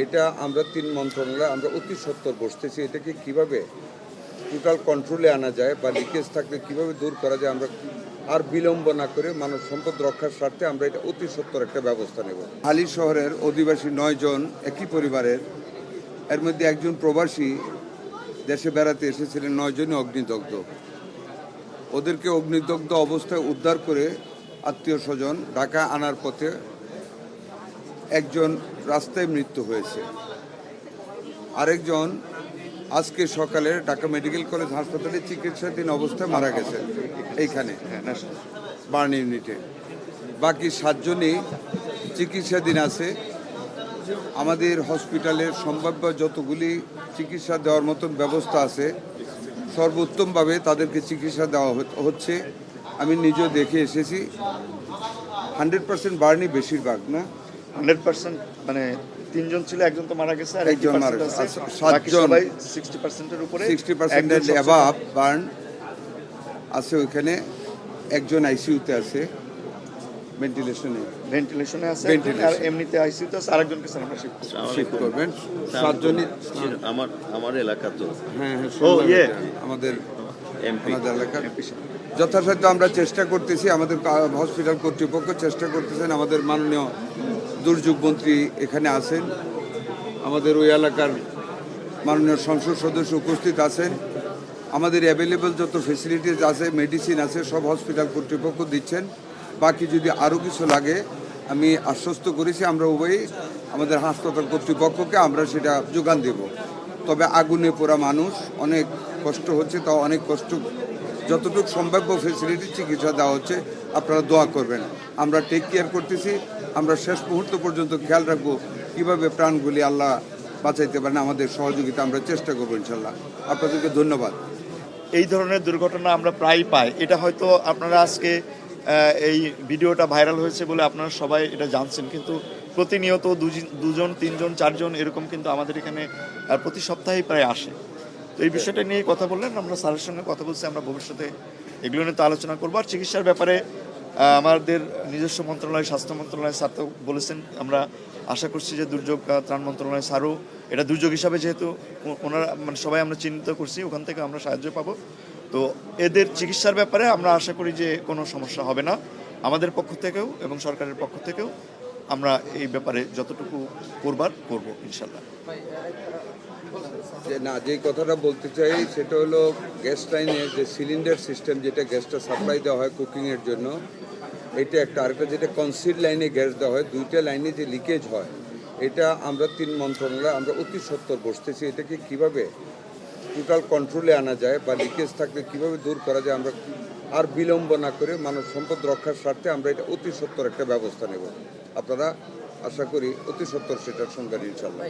এটা আমরা 3 মন্ত্রণালয় আমরা অতি সত্বর বসতেছি। এটাকে কিভাবে টোটাল কন্ট্রোলে আনা যায় বা লিকেজ থাকলে কিভাবে দূর করা যায়, আমরা আর বিলম্ব না করে মানব সম্পদ রক্ষার স্বার্থে আমরা এটা অতি সত্বর একটা ব্যবস্থা নেব। হালি শহরের অধিবাসী 9 জন একই পরিবারের, এর মধ্যে একজন প্রবাসী দেশে বেড়াতে এসেছিলেন। 9 জনই অগ্নিদগ্ধ। ওদেরকে অগ্নিদগ্ধ অবস্থায় উদ্ধার করে আত্মীয় স্বজন ঢাকা আনার পথে একজন রাস্তায় মৃত্যু হয়েছে, আরেকজন আজকে সকালে ঢাকা মেডিকেল কলেজ হাসপাতালে চিকিৎসাধীন অবস্থায় মারা গেছে এইখানে বার্ন ইউনিটে। বাকি 7 জনই চিকিৎসাধীন আছে। আমাদের হসপিটালের সম্ভাব্য যতগুলি চিকিৎসা দেওয়ার মতন ব্যবস্থা আছে সর্বোত্তমভাবে তাদেরকে চিকিৎসা দেওয়া হচ্ছে। আমি নিজেও দেখে এসেছি। 100% বার্নই বেশিরভাগ না, 100% মানে 3 জন ছিল, একজন তো মারা গেছে আর একজন মারা গেছে। 7 জন সবাই 60%-এর উপরে, 60%-এর অ্যাবাভ বার্ন আছে। ওইখানে একজন আইসিইউতে আছে, ভেন্টিলেশনে আছে, আর এমনিতে আইসিইউতে আছে। আরেকজনকে স্যার আমরা শিফট করবেন। 7 জনই আমার এলাকা তো। হ্যাঁ, আমাদের এলাকার যথাসাধ্য আমরা চেষ্টা করতেছি। আমাদের হসপিটাল কর্তৃপক্ষ চেষ্টা করতেছেন। আমাদের মাননীয় দুর্যোগ মন্ত্রী এখানে আছেন, আমাদের ওই এলাকার মাননীয় সংসদ সদস্য উপস্থিত আছেন। আমাদের অ্যাভেলেবল যত ফেসিলিটিস আছে, মেডিসিন আছে, সব হসপিটাল কর্তৃপক্ষ দিচ্ছেন। বাকি যদি আরও কিছু লাগে আমি আশ্বস্ত করেছি আমরা উভয়ই আমাদের হাসপাতাল কর্তৃপক্ষকে আমরা সেটা যোগান দেব। তবে আগুনে পোড়া মানুষ, অনেক কষ্ট হচ্ছে, তাও অনেক কষ্ট যতটুকু সম্ভাব্য ফেসিলিটি চিকিৎসা দেওয়া হচ্ছে। আপনারা দোয়া করবেন। আমরা টেক কেয়ার করতেছি। আমরা শেষ মুহূর্ত পর্যন্ত খেয়াল রাখবো কীভাবে প্রাণগুলি আল্লাহ বাঁচাইতে পারেন। আমাদের সহযোগিতা আমরা চেষ্টা করবো ইনশাল্লাহ। আপনাদেরকে ধন্যবাদ। এই ধরনের দুর্ঘটনা আমরা প্রায়ই পাই। এটা হয়তো আপনারা আজকে এই ভিডিওটা ভাইরাল হয়েছে বলে আপনারা সবাই এটা জানছেন, কিন্তু প্রতিনিয়ত 2 জন 3 জন 4 জন এরকম কিন্তু আমাদের এখানে প্রতি সপ্তাহেই প্রায় আসে। তো এই বিষয়টা নিয়ে কথা বললেন, আমরা স্যারের সঙ্গে কথা বলছি। আমরা ভবিষ্যতে এগুলো নিয়ে তো আলোচনা করবো। আর চিকিৎসার ব্যাপারে আমাদের নিজস্ব মন্ত্রণালয়, স্বাস্থ্য মন্ত্রণালয় স্যার তো বলেছেন। আমরা আশা করছি যে দুর্যোগ ত্রাণ মন্ত্রণালয় স্যারও এটা দুর্যোগ হিসাবে, যেহেতু ওনারা মানে সবাই আমরা চিহ্নিত করছি, ওখান থেকে আমরা সাহায্য পাবো। তো এদের চিকিৎসার ব্যাপারে আমরা আশা করি যে কোনো সমস্যা হবে না। আমাদের পক্ষ থেকেও এবং সরকারের পক্ষ থেকেও আমরা এই ব্যাপারে যতটুকু করবো ইনশাল্লাহ। যে কথাটা বলতে চাই সেটা হলো গ্যাস লাইনের যে সিলিন্ডার সিস্টেম, যেটা গ্যাসটা সাপ্লাই দেওয়া হয় কুকিংয়ের জন্য, এটা একটা। আরেকটা যেটা কনসিল লাইনে গ্যাস দেওয়া হয়, 2টা লাইনে যে লিকেজ হয়, এটা আমরা 3 মন্ত্রণালয় আমরা অতি সত্বর বসতেছি। এটাকে কিভাবে টোটাল কন্ট্রোলে আনা যায় বা লিকেজ থাকলে কিভাবে দূর করা যায়, আমরা আর বিলম্ব না করে মানব সম্পদ রক্ষার স্বার্থে আমরা এটা অতি সত্বর একটা ব্যবস্থা নেব। আপনারা আশা করি অতি সত্বর সেটার সঙ্গে ইনশাল্লাহ।